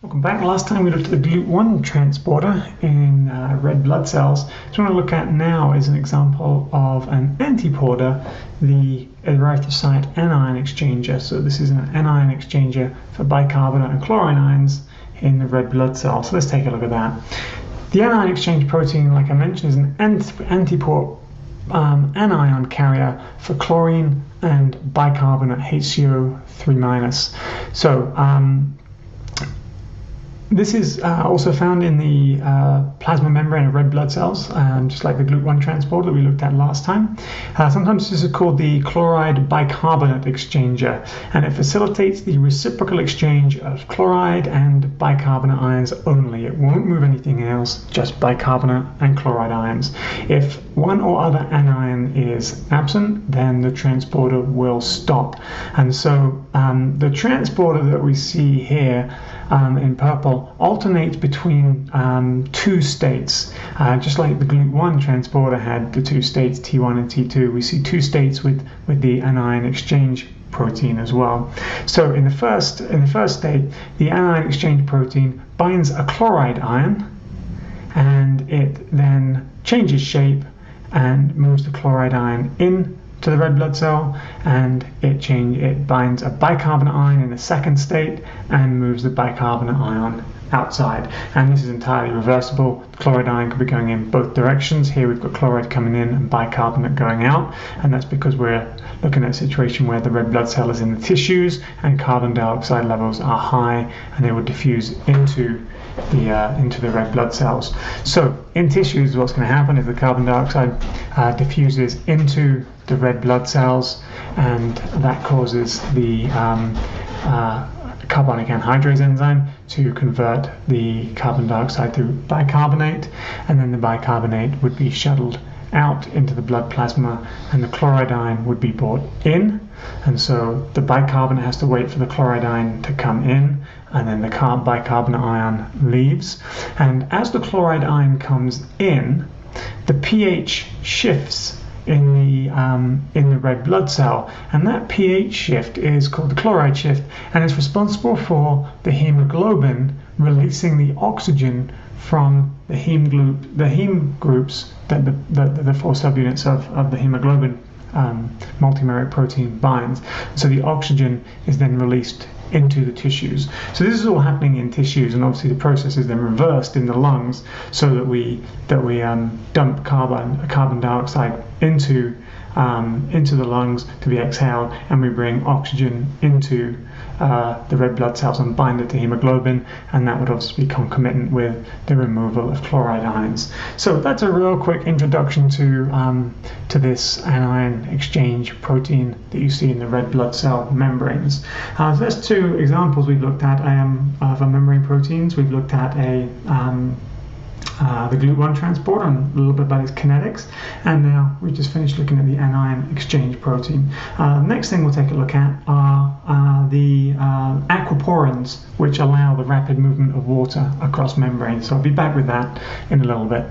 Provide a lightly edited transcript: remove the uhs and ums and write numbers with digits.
Welcome back. Last time we looked at the GLUT1 transporter in red blood cells. What I want to look at now is an example of an antiporter, the erythrocyte anion exchanger. So this is an anion exchanger for bicarbonate and chloride ions in the red blood cell. So let's take a look at that. The anion exchange protein, like I mentioned, is an antiport anion carrier for chlorine and bicarbonate HCO3-. So this is also found in the plasma membrane of red blood cells, just like the GLUT1 transporter that we looked at last time. Sometimes this is called the chloride bicarbonate exchanger, and it facilitates the reciprocal exchange of chloride and bicarbonate ions only. It won't move anything else, just bicarbonate and chloride ions. If one or other anion is absent, then the transporter will stop. And so the transporter that we see here in purple alternates between two states. Just like the GLUT1 transporter had the two states, T1 and T2, we see two states with the anion exchange protein as well. So in the first state, the anion exchange protein binds a chloride ion, and it then changes shape and moves the chloride ion in to the red blood cell, and it binds a bicarbonate ion in the second state and moves the bicarbonate ion outside. And this is entirely reversible. The chloride ion could be going in both directions. Here we've got chloride coming in and bicarbonate going out, and that's because we're looking at a situation where the red blood cell is in the tissues and carbon dioxide levels are high, and they will diffuse into the red blood cells. So in tissues, what's going to happen is the carbon dioxide diffuses into the red blood cells, and that causes the carbonic anhydrase enzyme to convert the carbon dioxide to bicarbonate, and then the bicarbonate would be shuttled out into the blood plasma, and the chloride ion would be brought in. And so the bicarbonate has to wait for the chloride ion to come in, and then the bicarbonate ion leaves. And as the chloride ion comes in, the pH shifts in the red blood cell, and that pH shift is called the chloride shift, and it's responsible for the hemoglobin releasing the oxygen from the heme groups that the four subunits of the hemoglobin multimeric protein binds. So the oxygen is then released into the tissues. So this is all happening in tissues, and obviously the process is then reversed in the lungs, so that we dump carbon dioxide into the lungs to be exhaled, and we bring oxygen into the red blood cells and bind it to hemoglobin, and that would obviously be concomitant with the removal of chloride ions. So that's a real quick introduction to this anion exchange protein that you see in the red blood cell membranes. So there's two examples we've looked at of membrane proteins. We've looked at the GLUT1 transporter and a little bit about its kinetics, and now we just finished looking at the anion exchange protein. Next thing we'll take a look at are the aquaporins, which allow the rapid movement of water across membranes. So I'll be back with that in a little bit.